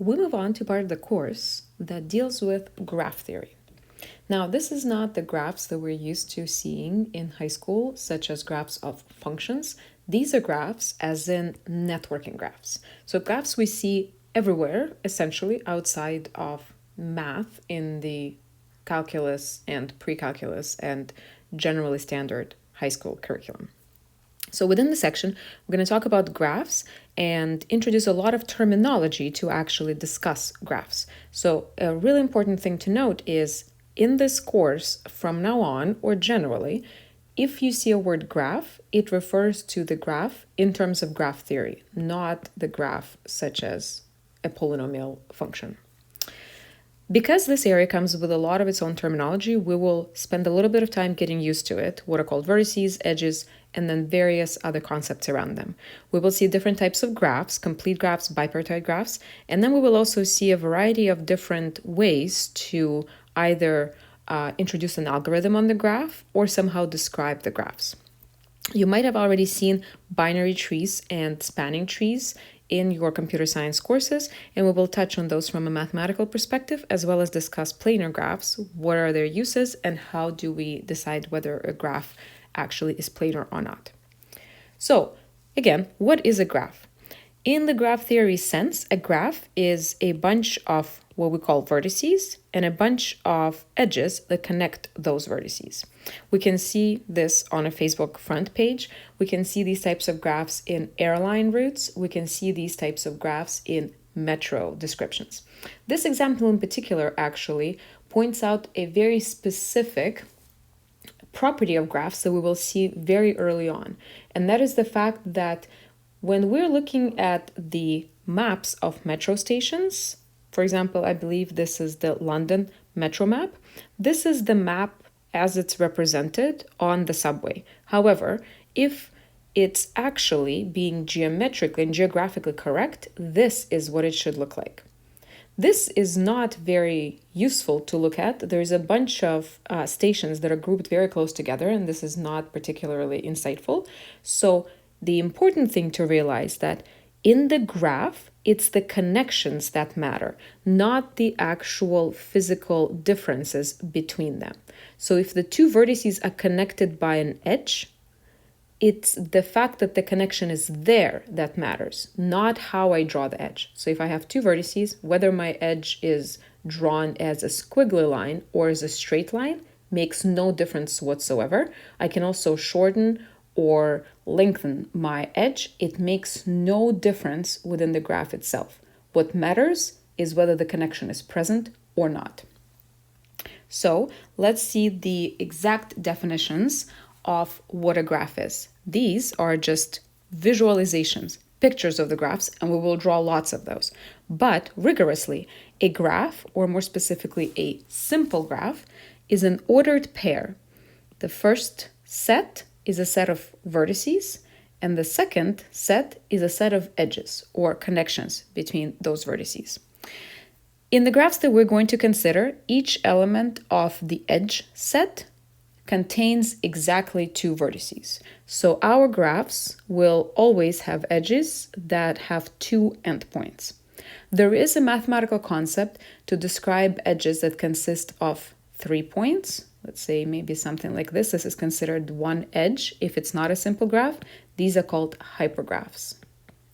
we move on to part of the course that deals with graph theory. Now, this is not the graphs that we're used to seeing in high school, such as graphs of functions. These are graphs as in networking graphs. So graphs we see everywhere, essentially, outside of math in the calculus and pre-calculus and generally standard high school curriculum. So within the section, we're going to talk about graphs and introduce a lot of terminology to actually discuss graphs. So a really important thing to note is in this course, from now on, or generally, if you see a word graph, it refers to the graph in terms of graph theory, not the graph such as a polynomial function. Because this area comes with a lot of its own terminology, we will spend a little bit of time getting used to it, what are called vertices, edges, and then various other concepts around them. We will see different types of graphs, complete graphs, bipartite graphs, and then we will also see a variety of different ways to either introduce an algorithm on the graph or somehow describe the graphs. You might have already seen binary trees and spanning trees in your computer science courses, and we will touch on those from a mathematical perspective, as well as discuss planar graphs, what are their uses, and how do we decide whether a graph actually is planar or not. So, again, what is a graph? In the graph theory sense, a graph is a bunch of what we call vertices and a bunch of edges that connect those vertices. We can see this on a Facebook front page. We can see these types of graphs in airline routes. We can see these types of graphs in metro descriptions. This example in particular actually points out a very specific property of graphs that we will see very early on. And that is the fact that when we're looking at the maps of metro stations, for example, I believe this is the London metro map. This is the map as it's represented on the subway. However, if it's actually being geometrically and geographically correct, this is what it should look like. This is not very useful to look at. There's a bunch of stations that are grouped very close together, and this is not particularly insightful. So the important thing to realize that in the graph, it's the connections that matter, not the actual physical differences between them. So if the two vertices are connected by an edge, it's the fact that the connection is there that matters, not how I draw the edge. So if I have two vertices, whether my edge is drawn as a squiggly line or as a straight line makes no difference whatsoever. I can also shorten or lengthen my edge. It makes no difference within the graph itself. What matters is whether the connection is present or not. So let's see the exact definitions of what a graph is. These are just visualizations, pictures of the graphs, and we will draw lots of those. But rigorously, a graph, or more specifically a simple graph, is an ordered pair. The first set is a set of vertices, and the second set is a set of edges or connections between those vertices. In the graphs that we're going to consider, each element of the edge set contains exactly two vertices. So our graphs will always have edges that have two endpoints. There is a mathematical concept to describe edges that consist of 3 points. Let's say maybe something like this. This is considered one edge if it's not a simple graph. These are called hypergraphs.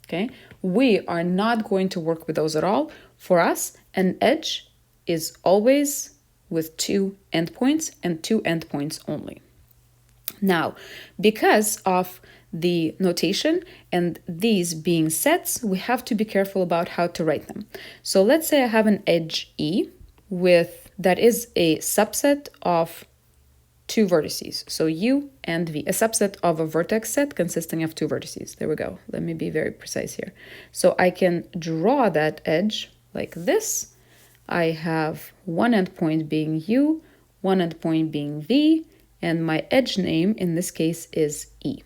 Okay? We are not going to work with those at all. For us, an edge is always with two endpoints and two endpoints only. Now, because of the notation and these being sets, we have to be careful about how to write them. So let's say I have an edge E that is a subset of two vertices. So U and V, a subset of a vertex set consisting of two vertices. There we go. Let me be very precise here. So I can draw that edge like this. I have one endpoint being U, one endpoint being V, and my edge name in this case is E.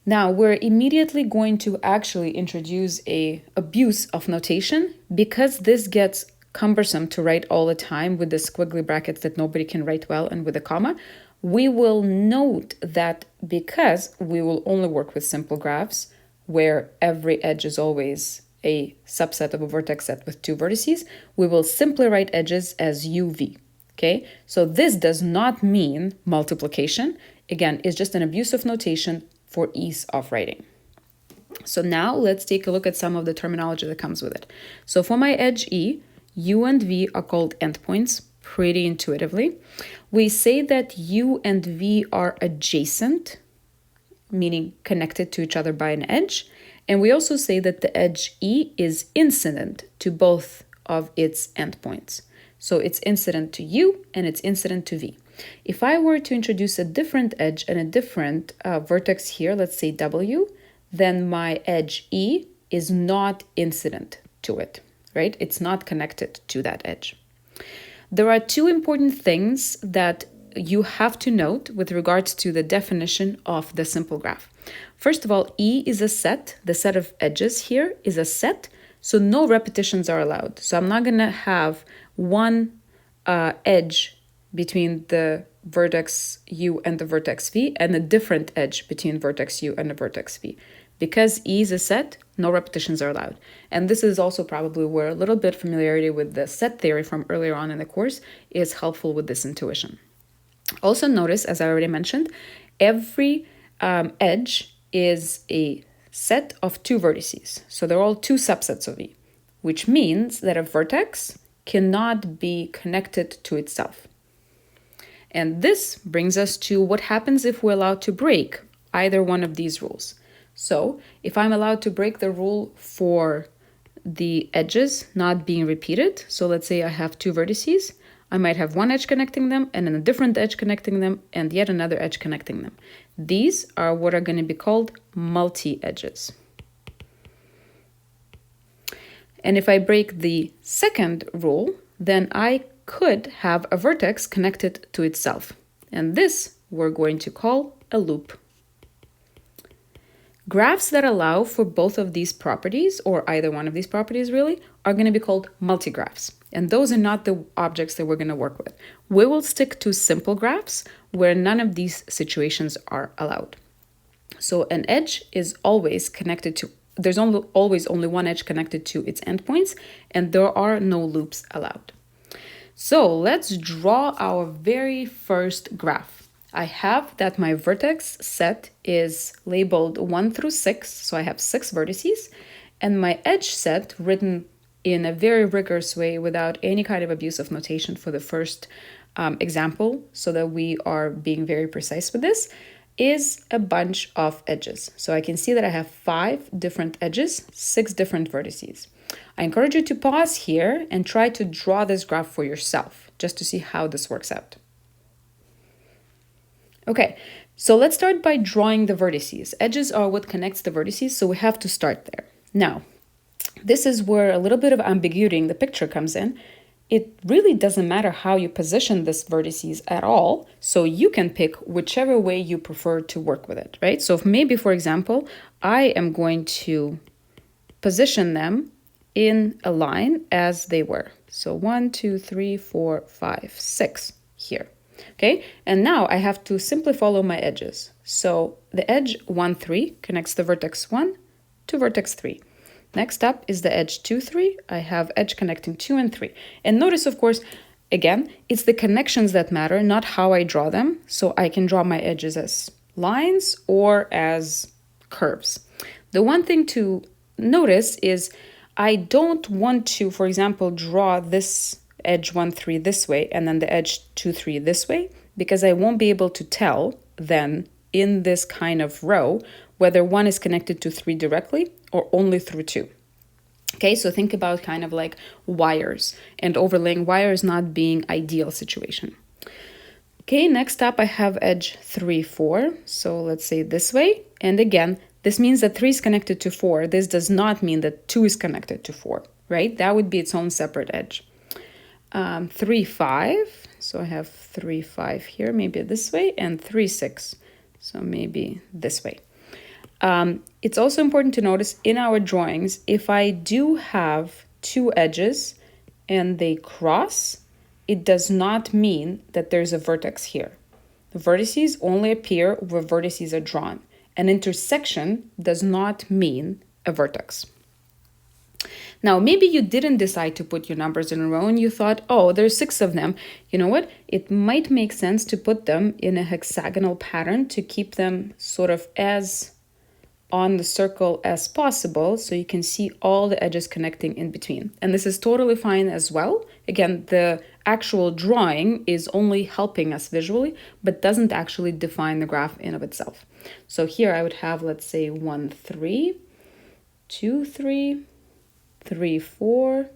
Now we're immediately going to actually introduce a abuse of notation because this gets cumbersome to write all the time with the squiggly brackets that nobody can write well and with a comma. We will note that because we will only work with simple graphs where every edge is always a subset of a vertex set with two vertices, we will simply write edges as UV. Okay, so this does not mean multiplication. Again, it's just an abusive notation for ease of writing. So now let's take a look at some of the terminology that comes with it. So for my edge E, U and V are called endpoints pretty intuitively. We say that U and V are adjacent, meaning connected to each other by an edge. And we also say that the edge E is incident to both of its endpoints. So it's incident to U and it's incident to V. If I were to introduce a different edge and a different vertex here, let's say W, then my edge E is not incident to it, right? It's not connected to that edge. There are two important things that you have to note with regards to the definition of the simple graph. First of all, E is a set. The set of edges here is a set, so no repetitions are allowed. So I'm not going to have one edge between the vertex U and the vertex V and a different edge between vertex U and the vertex V. Because E is a set, no repetitions are allowed. And this is also probably where a little bit familiarity with the set theory from earlier on in the course is helpful with this intuition. Also notice, as I already mentioned, every edge is a set of two vertices. So they're all two subsets of E, which means that a vertex cannot be connected to itself. And this brings us to what happens if we're allowed to break either one of these rules. So if I'm allowed to break the rule for the edges not being repeated, so let's say I have two vertices, I might have one edge connecting them and then a different edge connecting them and yet another edge connecting them. These are what are going to be called multi-edges. And if I break the second rule, then I could have a vertex connected to itself. And this we're going to call a loop. Graphs that allow for both of these properties, or either one of these properties really, are going to be called multigraphs. And those are not the objects that we're going to work with. We will stick to simple graphs where none of these situations are allowed. So an edge is always connected to, there's always only one edge connected to its endpoints, and there are no loops allowed. So let's draw our very first graph. I have that my vertex set is labeled 1 through 6, so I have 6 vertices, and my edge set, written in a very rigorous way without any kind of abusive notation for the first example, so that we are being very precise with this, is a bunch of edges. So I can see that I have 5 different edges, 6 different vertices. I encourage you to pause here and try to draw this graph for yourself, just to see how this works out. Okay, so let's start by drawing the vertices. Edges are what connects the vertices, so we have to start there. Now, this is where a little bit of ambiguity in the picture comes in. It really doesn't matter how you position these vertices at all, so you can pick whichever way you prefer to work with it, right? So if maybe, for example, I am going to position them in a line as they were. So 1, 2, 3, 4, 5, 6 here. Okay, and now I have to simply follow my edges. So the edge 1, 3 connects the vertex 1 to vertex 3. Next up is the edge 2, 3. I have edge connecting 2 and 3. And notice, of course, again, it's the connections that matter, not how I draw them. So I can draw my edges as lines or as curves. The one thing to notice is I don't want to, for example, draw this edge 1, 3 this way and then the edge 2, 3 this way, because I won't be able to tell then in this kind of row whether 1 is connected to 3 directly or only through 2. Okay, so think about kind of like wires and overlaying wires not being ideal situation. Okay, next up I have edge 3, 4. So let's say this way. And again, this means that 3 is connected to 4. This does not mean that 2 is connected to 4, right? That would be its own separate edge. 3, 5. So I have 3, 5 here, maybe this way, and 3, 6. So maybe this way. It's also important to notice in our drawings, if I do have 2 edges and they cross, it does not mean that there's a vertex here. The vertices only appear where vertices are drawn. An intersection does not mean a vertex. Now, maybe you didn't decide to put your numbers in a row and you thought, oh, there's 6 of them. You know what? It might make sense to put them in a hexagonal pattern to keep them sort of as on the circle as possible, so you can see all the edges connecting in between. And this is totally fine as well. Again, the actual drawing is only helping us visually, but doesn't actually define the graph in of itself. So here I would have, let's say, 1, 3, 2, 3, 3, 4,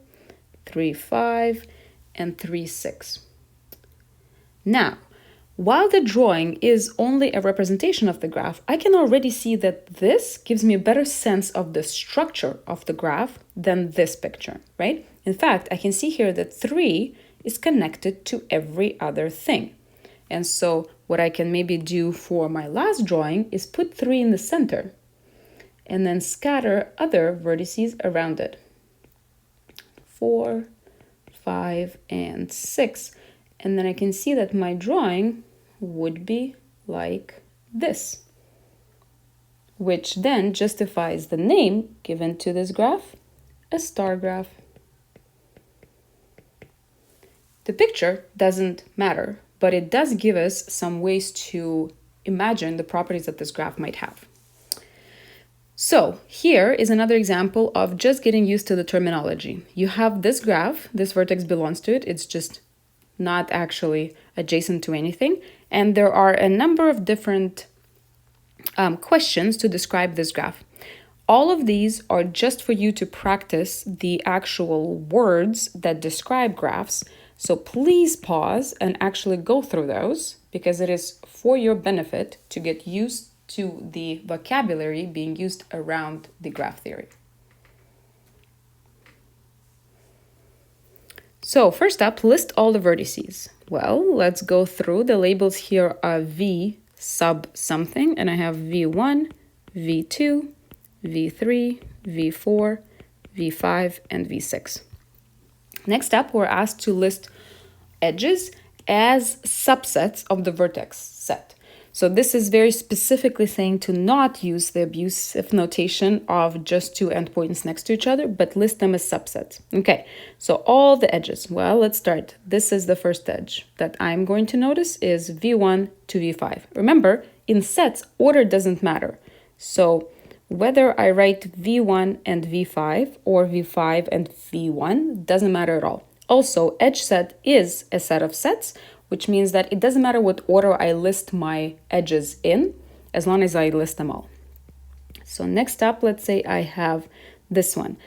3, 5, and 3, 6. Now, while the drawing is only a representation of the graph, I can already see that this gives me a better sense of the structure of the graph than this picture, right? In fact, I can see here that 3 is connected to every other thing. And so what I can maybe do for my last drawing is put 3 in the center and then scatter other vertices around it. 4, 5, and 6. And then I can see that my drawing would be like this, which then justifies the name given to this graph, a star graph. The picture doesn't matter, but it does give us some ways to imagine the properties that this graph might have. So here is another example of just getting used to the terminology. You have this graph, this vertex belongs to it, it's just not actually adjacent to anything. And there are a number of different questions to describe this graph. All of these are just for you to practice the actual words that describe graphs. So please pause and actually go through those, because it is for your benefit to get used to the vocabulary being used around the graph theory. So first up, list all the vertices. Well, let's go through. The labels here are V sub something, and I have V1, V2, V3, V4, V5, and V6. Next up, we're asked to list edges as subsets of the vertex set. So this is very specifically saying to not use the abusive notation of just 2 endpoints next to each other, but list them as subsets. Okay, so all the edges. Well, let's start. This is the first edge that I'm going to notice is V1 to V5. Remember, in sets, order doesn't matter. So whether I write V1 and V5 or V5 and V1 doesn't matter at all. Also, edge set is a set of sets, which means that it doesn't matter what order I list my edges in, as long as I list them all. So next up, let's say I have this one,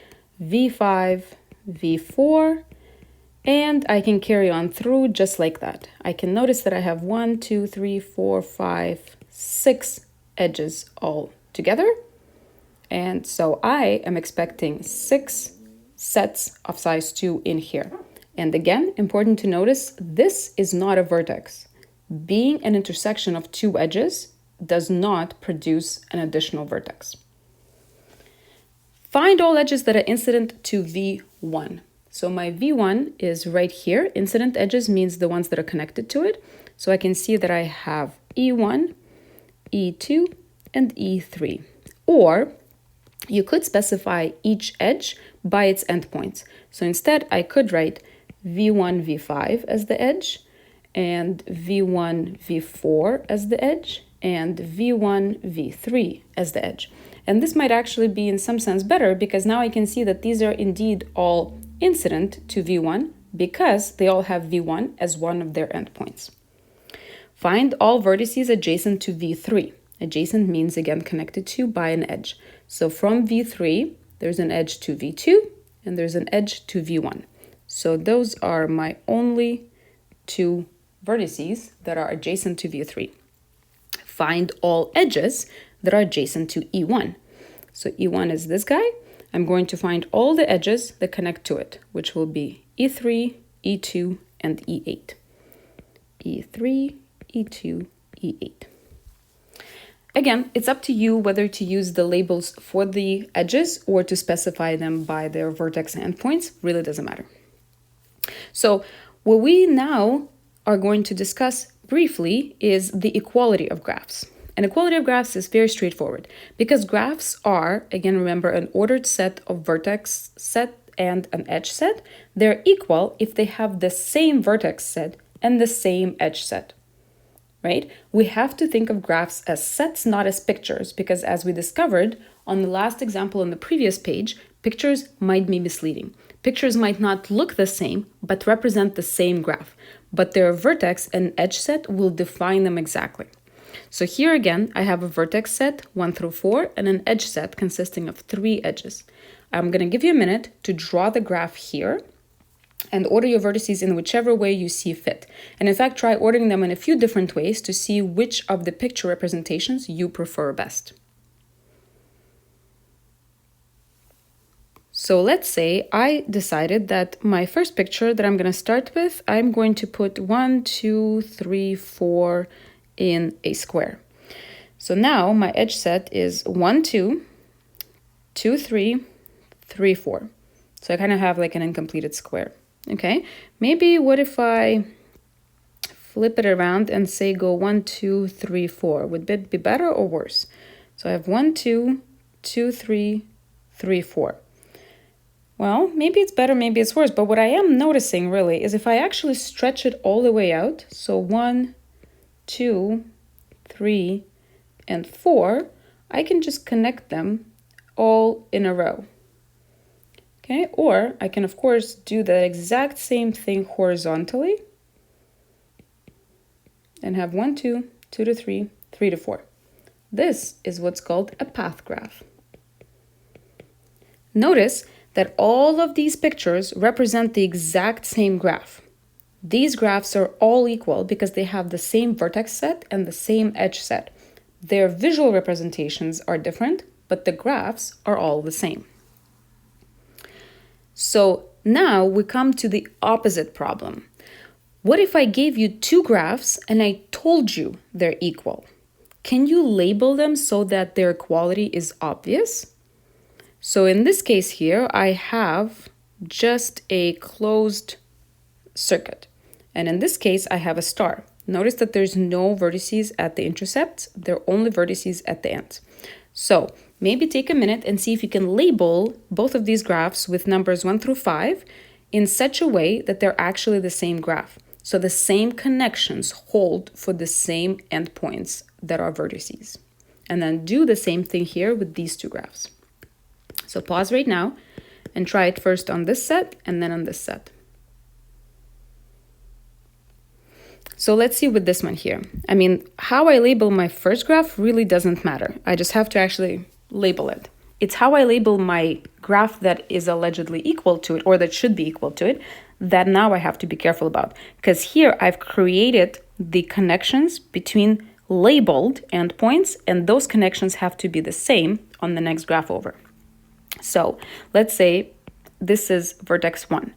V5, V4, and I can carry on through just like that. I can notice that I have 1, 2, 3, 4, 5, 6 edges all together. And so I am expecting 6 sets of size 2 in here. And again, important to notice, this is not a vertex. Being an intersection of 2 edges does not produce an additional vertex. Find all edges that are incident to V1. So my V1 is right here. Incident edges means the ones that are connected to it. So I can see that I have E1, E2, and E3. Or you could specify each edge by its endpoints. So instead, I could write V1, V5 as the edge, and V1, V4 as the edge, and V1, V3 as the edge. And this might actually be in some sense better, because now I can see that these are indeed all incident to V1 because they all have V1 as one of their endpoints. Find all vertices adjacent to V3. Adjacent means, again, connected to by an edge. So from V3, there's an edge to V2, and there's an edge to V1. So those are my only 2 vertices that are adjacent to V3. Find all edges that are adjacent to E1. So E1 is this guy. I'm going to find all the edges that connect to it, which will be E3, E2, and E8. E3, E2, E8. Again, it's up to you whether to use the labels for the edges or to specify them by their vertex endpoints. Really doesn't matter. So what we now are going to discuss briefly is the equality of graphs. And equality of graphs is very straightforward because graphs are, again, remember, an ordered set of vertex set and an edge set, they're equal if they have the same vertex set and the same edge set, right? We have to think of graphs as sets, not as pictures, because as we discovered on the last example on the previous page, pictures might be misleading. Pictures might not look the same, but represent the same graph, but their vertex and edge set will define them exactly. So here again, I have a vertex set 1 through 4 and an edge set consisting of 3 edges. I'm going to give you a minute to draw the graph here and order your vertices in whichever way you see fit. And in fact, try ordering them in a few different ways to see which of the picture representations you prefer best. So let's say I decided that my first picture that I'm going to start with, I'm going to put 1, 2, 3, 4 in a square. So now my edge set is 1, 2, 2, 3, 3, 4. So I kind of have like an incompleted square. Okay, maybe what if I flip it around and say go 1, 2, 3, 4? Would it be better or worse? So I have 1, 2, 2, 3, 3, 4. Well, maybe it's better, maybe it's worse. But what I am noticing really is if I actually stretch it all the way out, so 1, 2, 3, and 4, I can just connect them all in a row. Okay, or I can of course do the exact same thing horizontally and have 1, 2, 2 to 3, 3 to 4. This is what's called a path graph. Notice that all of these pictures represent the exact same graph. These graphs are all equal because they have the same vertex set and the same edge set. Their visual representations are different, but the graphs are all the same. So now we come to the opposite problem. What if I gave you 2 graphs and I told you they're equal? Can you label them so that their equality is obvious? So in this case here, I have just a closed circuit. And in this case, I have a star. Notice that there's no vertices at the intercepts. There are only vertices at the ends. So maybe take a minute and see if you can label both of these graphs with numbers 1 through 5 in such a way that they're actually the same graph. So the same connections hold for the same endpoints that are vertices. And then do the same thing here with these 2 graphs. So pause right now and try it first on this set and then on this set. So let's see with this one here. I mean, how I label my first graph really doesn't matter. I just have to actually label it. It's how I label my graph that is allegedly equal to it, or that should be equal to it, that now I have to be careful about. Because here I've created the connections between labeled endpoints, and those connections have to be the same on the next graph over. So let's say this is vertex 1.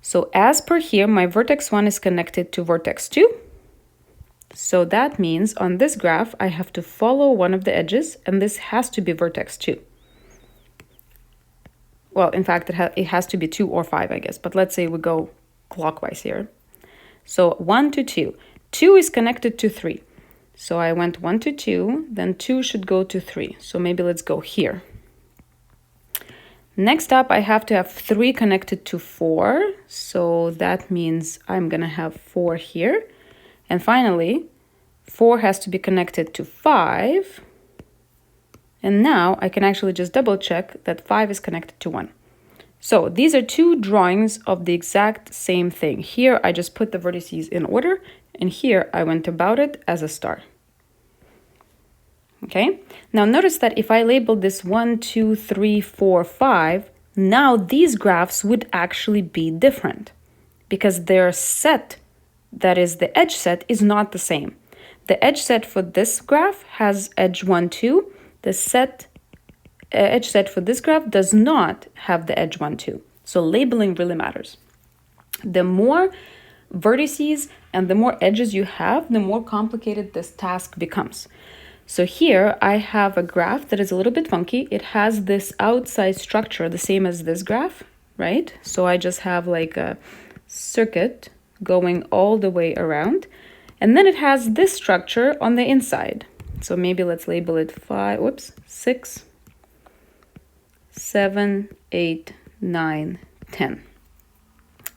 So as per here, my vertex 1 is connected to vertex 2. So that means on this graph, I have to follow one of the edges, and this has to be vertex 2. Well, in fact, it has to be 2 or 5, I guess. But let's say we go clockwise here. So 1 to 2. 2 is connected to 3. So I went 1 to 2, then 2 should go to 3. So maybe let's go here. Next up, I have to have 3 connected to 4. So that means I'm going to have 4 here. And finally, 4 has to be connected to 5. And now I can actually just double check that 5 is connected to 1. So these are 2 drawings of the exact same thing. Here, I just put the vertices in order. And here, I went about it as a star. Okay, now notice that if I label this 1, 2, 3, 4, 5, now these graphs would actually be different because their set, that is the edge set, is not the same. The edge set for this graph has edge 1, 2. The edge set for this graph does not have the edge 1, 2. So labeling really matters. The more vertices and the more edges you have, the more complicated this task becomes. So here I have a graph that is a little bit funky. It has this outside structure, the same as this graph, right? So I just have like a circuit going all the way around. And then it has this structure on the inside. So maybe let's label it 6, 7, 8, 9, 10.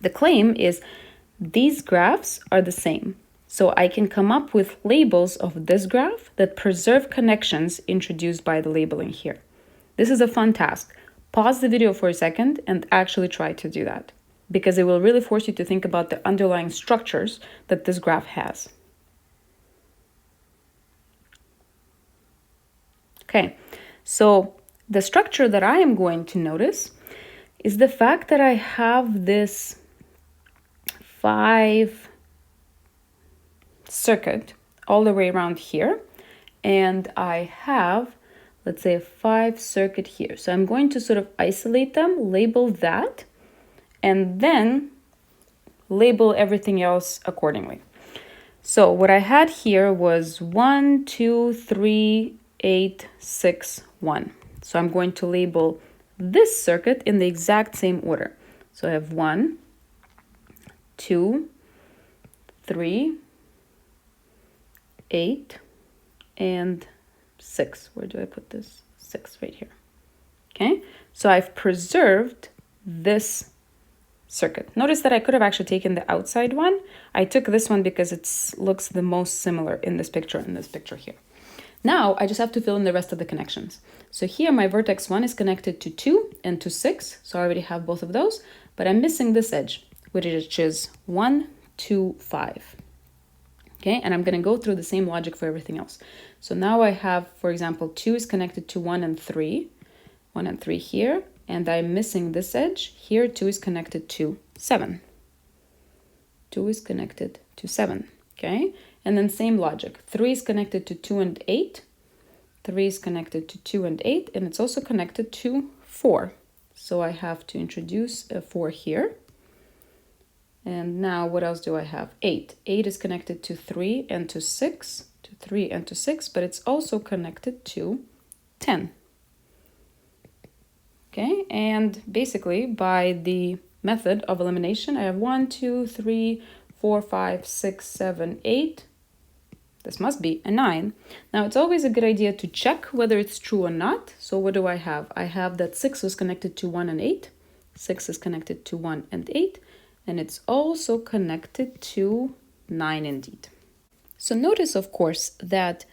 The claim is these graphs are the same. So I can come up with labels of this graph that preserve connections introduced by the labeling here. This is a fun task. Pause the video for a second and actually try to do that, because it will really force you to think about the underlying structures that this graph has. Okay, so the structure that I am going to notice is the fact that I have this 5 circuit all the way around here, and I have, let's say, a 5 circuit here. So I'm going to sort of isolate them, label that, and then label everything else accordingly. So what I had here was 1, 2, 3, 8, 6, 1. So I'm going to label this circuit in the exact same order. So I have 1, 2, 3, 8, and 6. Where do I put this? 6 right here. Okay, so I've preserved this circuit. Notice that I could have actually taken the outside one. I took this one because it looks the most similar in this picture here. Now I just have to fill in the rest of the connections. So here my vertex 1 is connected to 2 and to 6, so I already have both of those, but I'm missing this edge, which is 1, 2, 5. Okay, and I'm going to go through the same logic for everything else. So now I have, for example, 2 is connected to 1 and 3, 1 and 3 here, and I'm missing this edge. Here 2 is connected to 7. 2 is connected to 7, okay? And then same logic. 3 is connected to 2 and 8. 3 is connected to 2 and 8, and it's also connected to 4. So I have to introduce a 4 here. And now what else do I have? 8. 8 is connected to 3 and to 6, to 3 and to 6, but it's also connected to 10. Okay, and basically by the method of elimination, I have 1, 2, 3, 4, 5, 6, 7, 8. This must be a 9. Now it's always a good idea to check whether it's true or not. So what do I have? I have that 6 is connected to 1 and 8. 6 is connected to 1 and 8. And it's also connected to 9 indeed. So notice, of course, that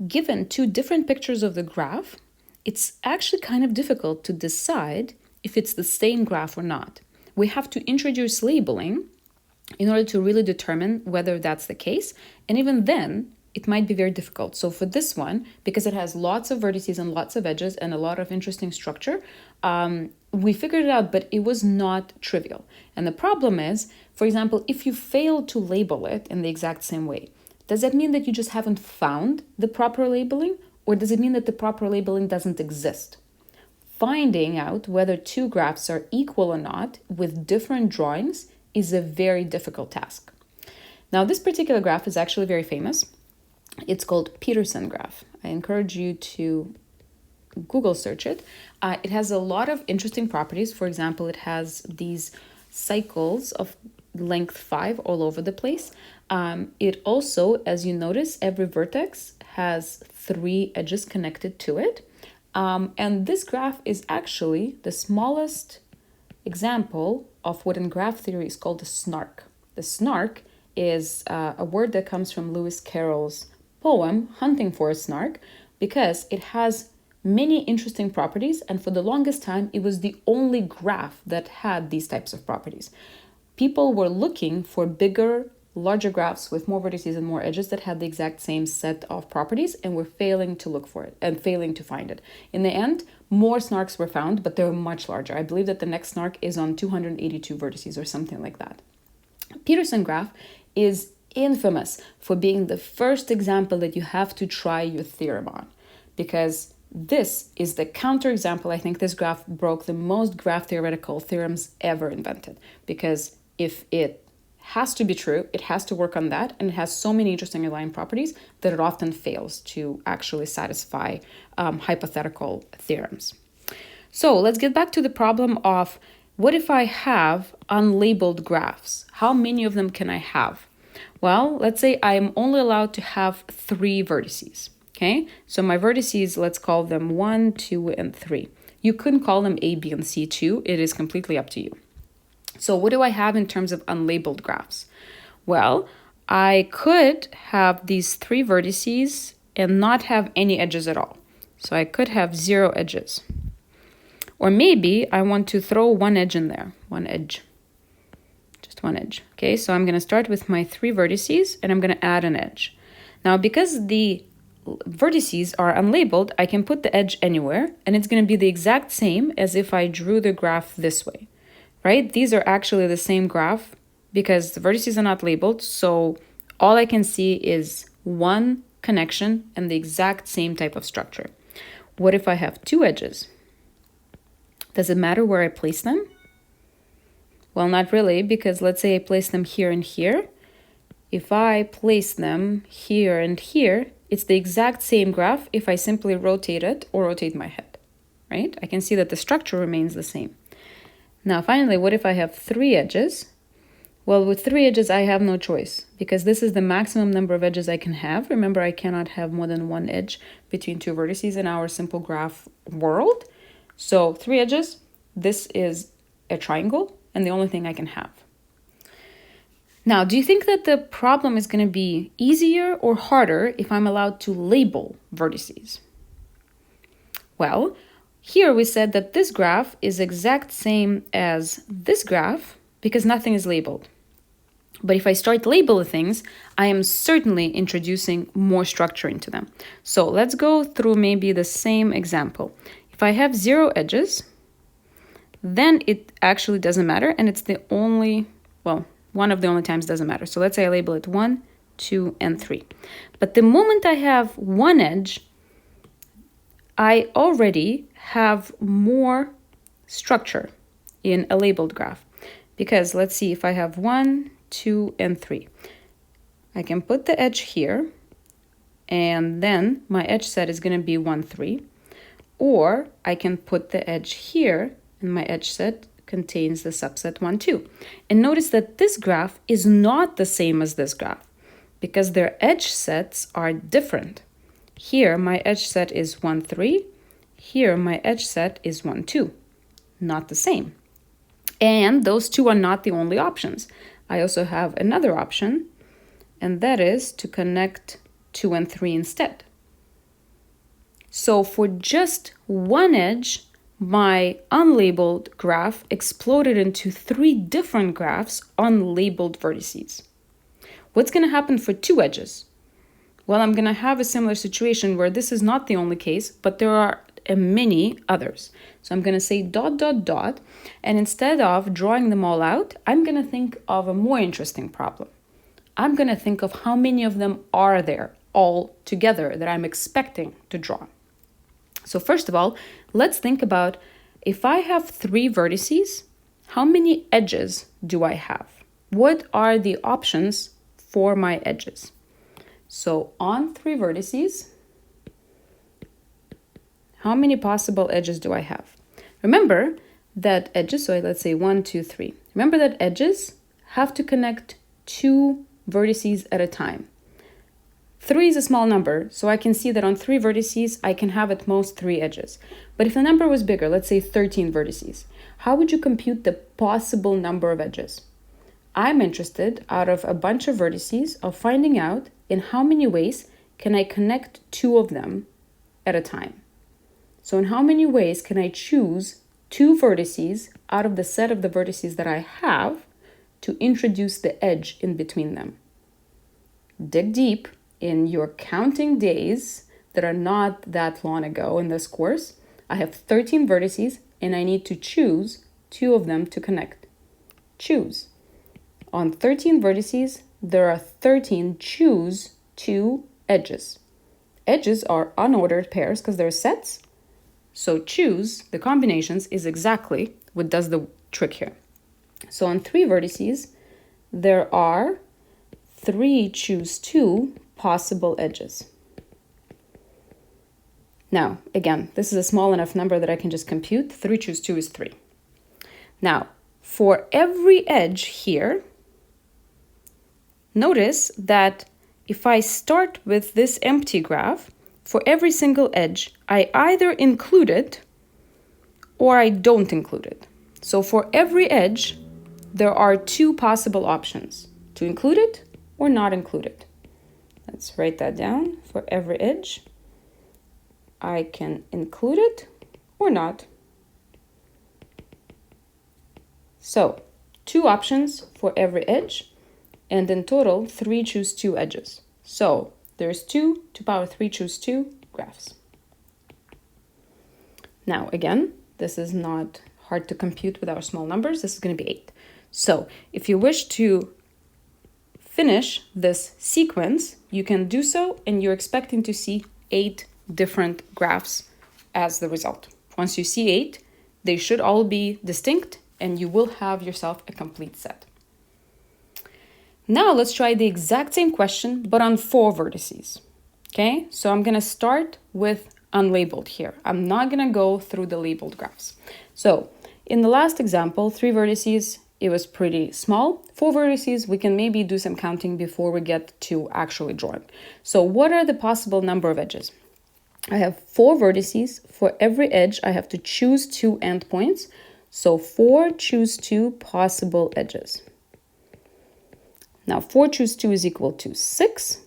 given two different pictures of the graph, it's actually kind of difficult to decide if it's the same graph or not. We have to introduce labeling in order to really determine whether that's the case. And even then, it might be very difficult. So for this one, because it has lots of vertices and lots of edges and a lot of interesting structure, we figured it out, but it was not trivial. And the problem is, for example, if you fail to label it in the exact same way, does that mean that you just haven't found the proper labeling? Or does it mean that the proper labeling doesn't exist? Finding out whether two graphs are equal or not with different drawings is a very difficult task. Now, this particular graph is actually very famous. It's called Petersen graph. I encourage you to Google search it. It has a lot of interesting properties. For example, it has these cycles of length 5 all over the place. It also, as you notice, every vertex has 3 edges connected to it. And this graph is actually the smallest example of what in graph theory is called a snark. The snark is a word that comes from Lewis Carroll's poem, Hunting for a Snark, because it has many interesting properties, and for the longest time, it was the only graph that had these types of properties. People were looking for bigger, larger graphs with more vertices and more edges that had the exact same set of properties, and were failing to look for it and failing to find it. In the end, more snarks were found, but they were much larger. I believe that the next snark is on 282 vertices or something like that. Petersen graph is infamous for being the first example that you have to try your theorem on, because this is the counterexample. I think this graph broke the most graph theoretical theorems ever invented, because if it has to be true, it has to work on that, and it has so many interesting aligned properties that it often fails to actually satisfy hypothetical theorems. So let's get back to the problem of what if I have unlabeled graphs? How many of them can I have? Well, let's say I'm only allowed to have 3 vertices. Okay, so my vertices, let's call them 1, 2, and 3. You couldn't call them A, B, and C too. It is completely up to you. So what do I have in terms of unlabeled graphs? Well, I could have these 3 vertices and not have any edges at all. So I could have 0 edges. Or maybe I want to throw 1 edge in there, 1 edge, just 1 edge. Okay, so I'm going to start with my 3 vertices and I'm going to add an edge. Now, because the vertices are unlabeled, I can put the edge anywhere and it's going to be the exact same as if I drew the graph this way, right? These are actually the same graph because the vertices are not labeled. So all I can see is one connection and the exact same type of structure. What if I have 2 edges? Does it matter where I place them? Well, not really, because let's say I place them here and here. If I place them here and here, it's the exact same graph if I simply rotate it or rotate my head, right? I can see that the structure remains the same. Now, finally, what if I have 3 edges? Well, with 3 edges, I have no choice because this is the maximum number of edges I can have. Remember, I cannot have more than 1 edge between 2 vertices in our simple graph world. So 3 edges, this is a triangle and the only thing I can have. Now, do you think that the problem is going to be easier or harder if I'm allowed to label vertices? Well, here we said that this graph is exact same as this graph because nothing is labeled. But if I start labeling things, I am certainly introducing more structure into them. So let's go through maybe the same example. If I have 0 edges, then it actually doesn't matter. And it's the only, well, one of the only times it doesn't matter. So let's say I label it 1, 2, and 3. But the moment I have 1 edge, I already have more structure in a labeled graph. Because let's see, if I have 1, 2, and 3, I can put the edge here, and then my edge set is going to be 1, 3. Or I can put the edge here, and my edge set contains the subset 1, 2. And notice that this graph is not the same as this graph because their edge sets are different. Here, my edge set is 1, 3. Here, my edge set is 1, 2. Not the same. And those 2 are not the only options. I also have another option, and that is to connect 2 and 3 instead. So for just 1 edge, my unlabeled graph exploded into 3 different graphs, unlabeled vertices. What's going to happen for 2 edges? Well, I'm going to have a similar situation where this is not the only case, but there are many others. So I'm going to say ... and instead of drawing them all out, I'm going to think of a more interesting problem. I'm going to think of how many of them are there all together that I'm expecting to draw. So first of all, let's think about if I have 3 vertices, how many edges do I have? What are the options for my edges? So on 3 vertices, how many possible edges do I have? Remember that edges, so let's say 1, 2, 3. Remember that edges have to connect 2 vertices at a time. 3 is a small number, so I can see that on 3 vertices, I can have at most 3 edges. But if the number was bigger, let's say 13 vertices, how would you compute the possible number of edges? I'm interested, out of a bunch of vertices, of finding out in how many ways can I connect 2 of them at a time. So in how many ways can I choose 2 vertices out of the set of the vertices that I have to introduce the edge in between them? Dig deep in your counting days that are not that long ago in this course. I have 13 vertices and I need to choose 2 of them to connect. Choose. On 13 vertices, there are 13 choose 2 edges. Edges are unordered pairs because they're sets. So choose, the combinations, is exactly what does the trick here. So on 3 vertices, there are 3 choose 2 possible edges. Now, again, this is a small enough number that I can just compute. 3 choose 2 is 3. Now, for every edge here, notice that if I start with this empty graph, for every single edge, I either included or I don't include it. So for every edge, there are two possible options: to include it or not include it. Let's write that down. For every edge, I can include it or not. So, two options for every edge, and in total, 3 choose 2 edges. So, there's 2 to power 3 choose 2 graphs. Now, again, this is not hard to compute with our small numbers. This is going to be 8. So, if you wish to finish this sequence, you can do so, and you're expecting to see 8 different graphs as the result. Once you see 8, they should all be distinct, and you will have yourself a complete set. Now let's try the exact same question, but on 4 vertices. Okay, so I'm gonna start with unlabeled here. I'm not gonna go through the labeled graphs. So in the last example, 3 vertices, it was pretty small. 4 vertices, we can maybe do some counting before we get to actually drawing. So what are the possible number of edges? I have 4 vertices. For every edge, I have to choose 2 endpoints. So 4 choose 2 possible edges. Now 4 choose 2 is equal to 6.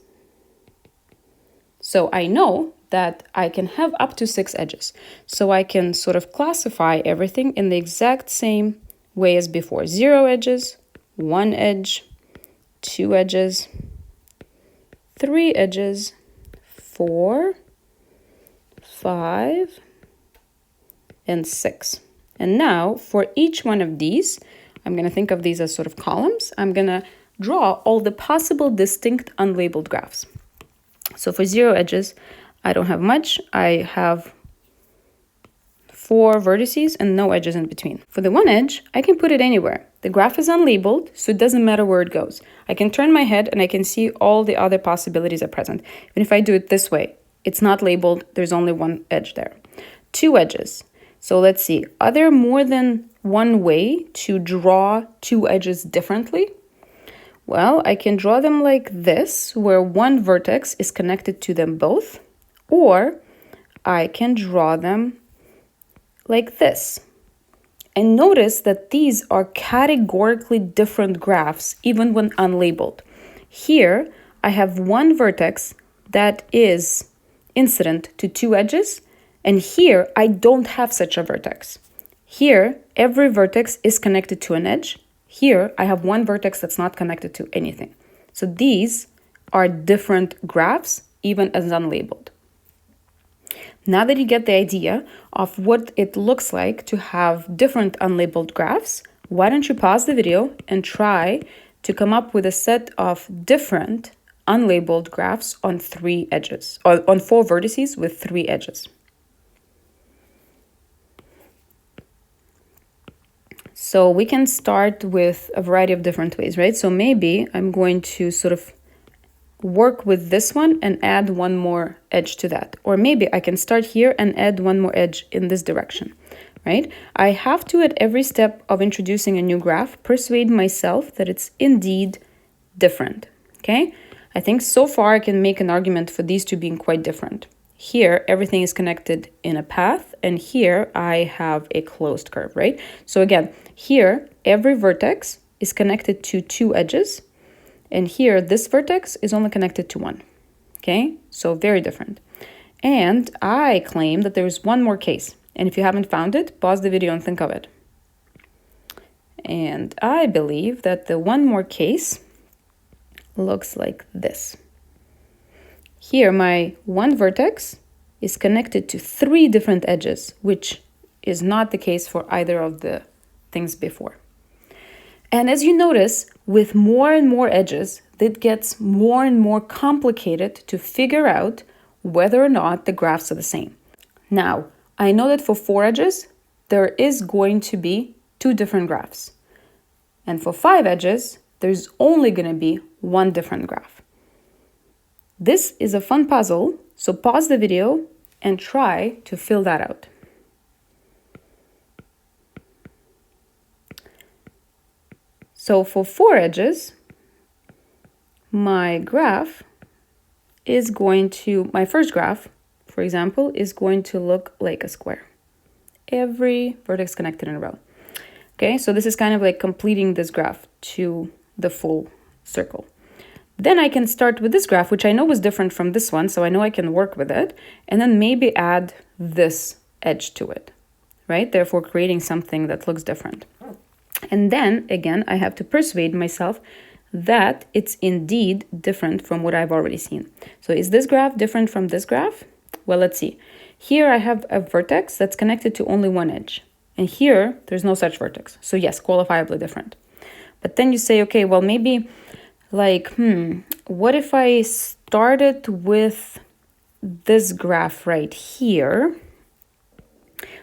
So I know that I can have up to 6 edges. So I can sort of classify everything in the exact same way as before. 0 edges, 1 edge, 2 edges, 3 edges, 4, 5, and 6. And now for each one of these, I'm going to think of these as sort of columns. I'm going to draw all the possible distinct unlabeled graphs. So for 0 edges, I don't have much. I have 4 vertices and no edges in between. For the 1 edge, I can put it anywhere. The graph is unlabeled, so it doesn't matter where it goes. I can turn my head and I can see all the other possibilities are present. And if I do it this way, it's not labeled, there's only 1 edge there. 2 edges. So let's see, are there more than one way to draw 2 edges differently? Well, I can draw them like this, where one vertex is connected to them both, or I can draw them like this. And notice that these are categorically different graphs, even when unlabeled. Here, I have one vertex that is incident to 2 edges, and here, I don't have such a vertex. Here, every vertex is connected to an edge. Here, I have one vertex that's not connected to anything. So these are different graphs, even as unlabeled. Now that you get the idea of what it looks like to have different unlabeled graphs, why don't you pause the video and try to come up with a set of different unlabeled graphs on 3 edges, or on 4 vertices with 3 edges. So we can start with a variety of different ways, right? So maybe I'm going to sort of work with this one and add one more edge to that. Or maybe I can start here and add one more edge in this direction, right? I have to, at every step of introducing a new graph, persuade myself that it's indeed different, okay? I think so far I can make an argument for these two being quite different. Here, everything is connected in a path, and here I have a closed curve, right? So again, here, every vertex is connected to 2 edges, and here, this vertex is only connected to 1, okay? So very different. And I claim that there is one more case, and if you haven't found it, pause the video and think of it. And I believe that the one more case looks like this. Here, my one vertex is connected to 3 different edges, which is not the case for either of the things before. And as you notice, with more and more edges, it gets more and more complicated to figure out whether or not the graphs are the same. Now, I know that for 4 edges, there is going to be 2 different graphs. And for 5 edges, there's only going to be 1 different graph. This is a fun puzzle, so pause the video and try to fill that out. So for 4 edges, my graph is going to, my first graph, for example, is going to look like a square. every vertex connected in a row. Okay, so this is kind of like completing this graph to the full circle. Then I can start with this graph, which I know was different from this one, so I know I can work with it, and then maybe add this edge to it, right? Therefore, creating something that looks different. And then, again, I have to persuade myself that it's indeed different from what I've already seen. So is this graph different from this graph? Well, let's see. Here I have a vertex that's connected to only one edge. And here, there's no such vertex. So yes, qualifiably different. But then you say, okay, well, maybe like, what if I started with this graph right here,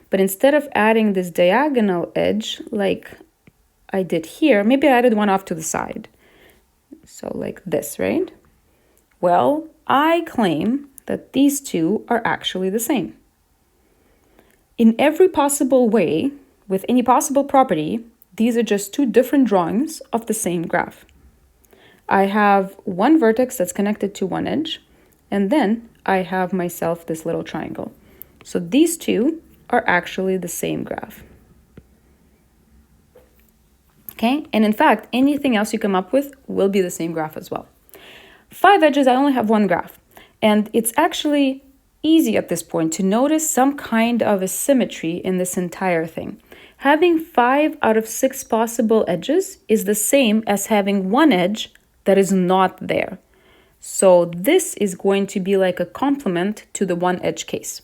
but instead of adding this diagonal edge like I did here, maybe I added one off to the side. So like this, right? Well, I claim that these two are actually the same. In every possible way, with any possible property, these are just two different drawings of the same graph. I have one vertex that's connected to one edge, and then I have myself this little triangle. So these two are actually the same graph. Okay, and in fact, anything else you come up with will be the same graph as well. 5 edges, I only have one graph. And it's actually easy at this point to notice some kind of a symmetry in this entire thing. Having 5 out of 6 possible edges is the same as having one edge that is not there. So this is going to be like a complement to the one edge case.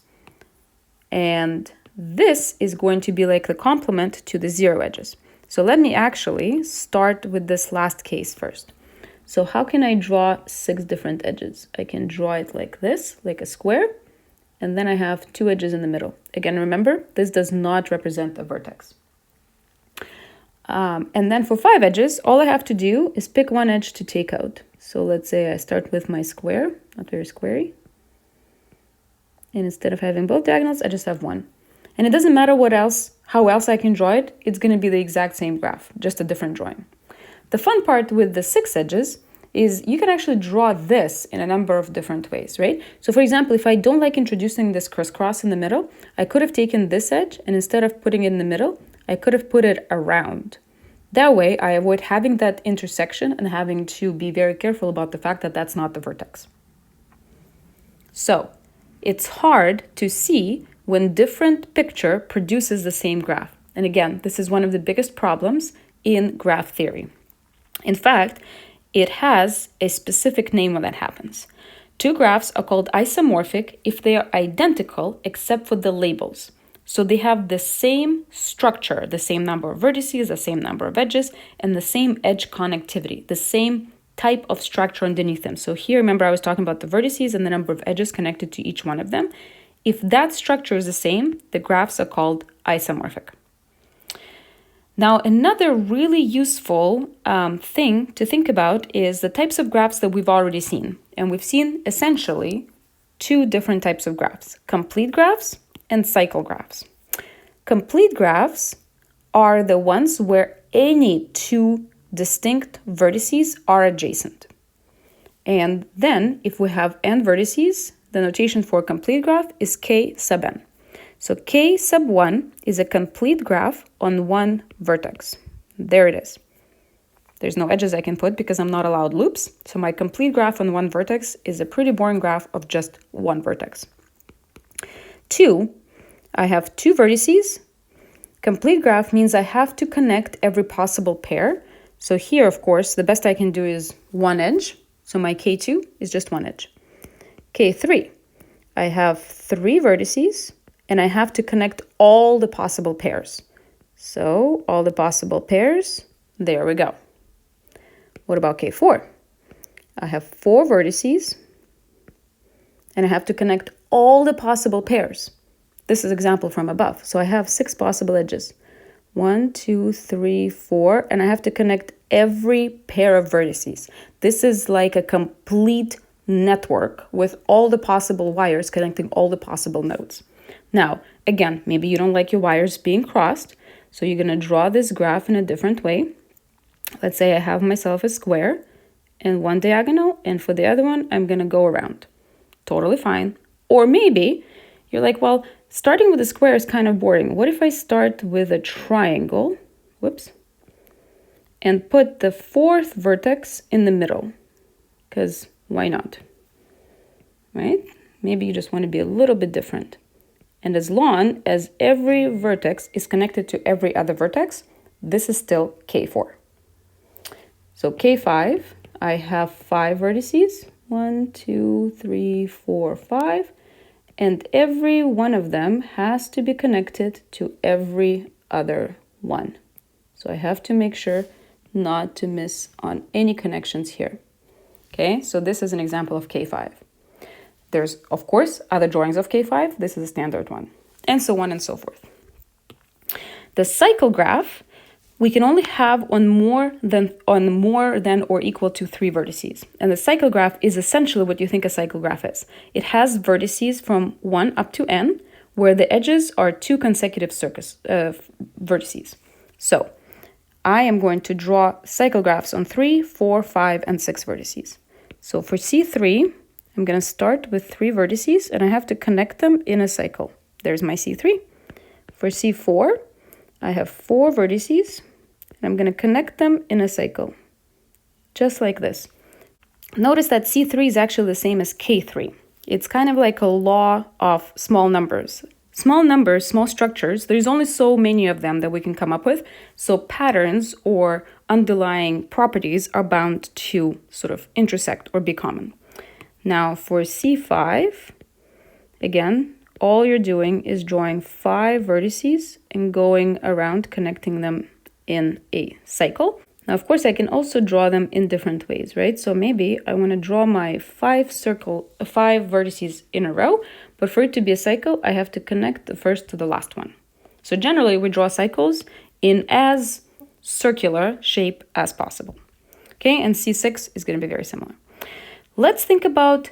And this is going to be like the complement to the 0 edges. So let me actually start with this last case first. So how can I draw 6 different edges? I can draw it like this, like a square, and then I have 2 edges in the middle. Again, remember, this does not represent a vertex. And then for 5 edges, all I have to do is pick one edge to take out. So let's say I start with my square, not very squarey. And instead of having both diagonals, I just have one. And it doesn't matter how else I can draw it, it's going to be the exact same graph, just a different drawing. The fun part with the 6 edges is you can actually draw this in a number of different ways, right? So for example, if I don't like introducing this crisscross in the middle, I could have taken this edge, and instead of putting it in the middle, I could have put it around. That way, I avoid having that intersection and having to be very careful about the fact that that's not the vertex. So it's hard to see when different picture produces the same graph. And again, this is one of the biggest problems in graph theory. In fact, it has a specific name when that happens. 2 graphs are called isomorphic if they are identical except for the labels. So they have the same structure, the same number of vertices, the same number of edges, and the same edge connectivity, the same type of structure underneath them. So here, remember I was talking about the vertices and the number of edges connected to each one of them. If that structure is the same, the graphs are called isomorphic. Now, another really useful thing to think about is the types of graphs that we've already seen. And we've seen essentially 2 different types of graphs, complete graphs and cycle graphs. Complete graphs are the ones where any 2 distinct vertices are adjacent. And then if we have n vertices, the notation for a complete graph is k sub n. So k sub 1 is a complete graph on one vertex. There it is. There's no edges I can put because I'm not allowed loops. So my complete graph on one vertex is a pretty boring graph of just one vertex. 2, I have 2 vertices. Complete graph means I have to connect every possible pair. So here, of course, the best I can do is one edge. So my k2 is just one edge. k3, I have 3 vertices. And I have to connect all the possible pairs. So all the possible pairs, there we go. What about K4? I have 4 vertices, and I have to connect all the possible pairs. This is an example from above. So I have 6 possible edges. 1, 2, 3, 4, and I have to connect every pair of vertices. This is like a complete network with all the possible wires connecting all the possible nodes. Now, again, maybe you don't like your wires being crossed, so you're going to draw this graph in a different way. Let's say I have myself a square and one diagonal, and for the other one, I'm going to go around. Totally fine. Or maybe you're like, well, Starting with a square is kind of boring. What if I start with a triangle, and put the fourth vertex in the middle? Because why not, right? Maybe you just want to be a little bit different. And as long as every vertex is connected to every other vertex, this is still K4. So K5, I have 5 vertices, 1, 2, 3, 4, 5, and every one of them has to be connected to every other one. So I have to make sure not to miss on any connections here. Okay, so this is an example of K5. There's, of course, other drawings of K5. This is a standard one, and so on and so forth. The cycle graph, we can only have on more than or equal to 3 vertices. And the cycle graph is essentially what you think a cycle graph is. It has vertices from 1 up to n, where the edges are 2 consecutive vertices. So I am going to draw cycle graphs on 3, 4, 5, and 6 vertices. So for C3, I'm going to start with 3 vertices, and I have to connect them in a cycle. There's my C3. For C4, I have 4 vertices, and I'm going to connect them in a cycle, just like this. Notice that C3 is actually the same as K3. It's kind of like a law of small numbers. Small numbers, small structures, there's only so many of them that we can come up with, so patterns or underlying properties are bound to sort of intersect or be common. Now for C5, again, all you're doing is drawing 5 vertices and going around connecting them in a cycle. Now, of course, I can also draw them in different ways, right? So maybe I want to draw my 5 vertices in a row, but for it to be a cycle, I have to connect the first to the last one. So generally, we draw cycles in as circular shape as possible. Okay, and C6 is going to be very similar. Let's think about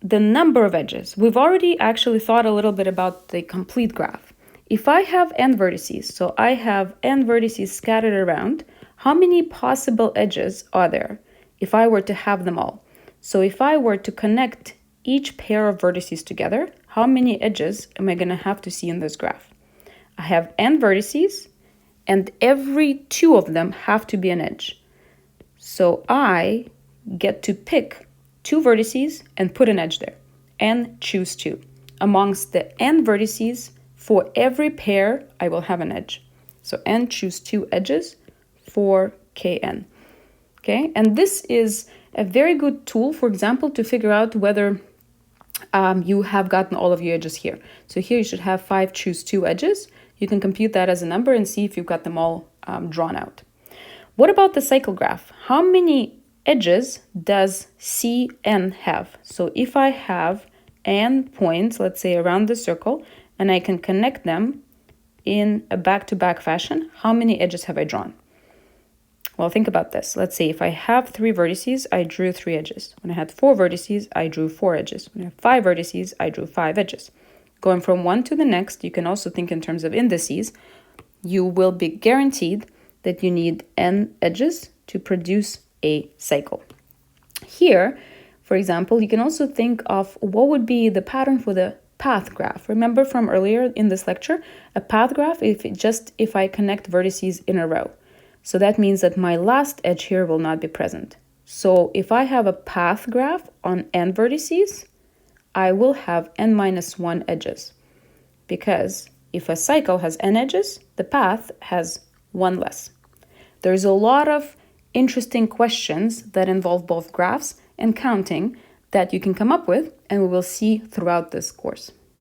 the number of edges. We've already actually thought a little bit about the complete graph. If I have n vertices, so I have n vertices scattered around, how many possible edges are there if I were to have them all? So if I were to connect each pair of vertices together, how many edges am I going to have to see in this graph? I have n vertices, and every 2 of them have to be an edge. So I get to pick 2 vertices and put an edge there, and choose 2. Amongst the n vertices, for every pair, I will have an edge. So n choose 2 edges for kn. Okay, and this is a very good tool, for example, to figure out whether you have gotten all of your edges here. So here you should have 5 choose 2 edges. You can compute that as a number and see if you've got them all drawn out. What about the cycle graph? How many edges does Cn have? So if I have n points, let's say around the circle, and I can connect them in a back-to-back fashion, how many edges have I drawn? Well, think about this. Let's say if I have 3 vertices, I drew 3 edges. When I had 4 vertices, I drew 4 edges. When I have 5 vertices, I drew 5 edges. Going from one to the next, you can also think in terms of indices. You will be guaranteed that you need n edges to produce a cycle. Here, for example, you can also think of what would be the pattern for the path graph. Remember from earlier in this lecture, a path graph if I connect vertices in a row. So that means that my last edge here will not be present. So if I have a path graph on n vertices, I will have n minus 1 edges. Because if a cycle has n edges, the path has 1 less. There's a lot of interesting questions that involve both graphs and counting that you can come up with, and we will see throughout this course.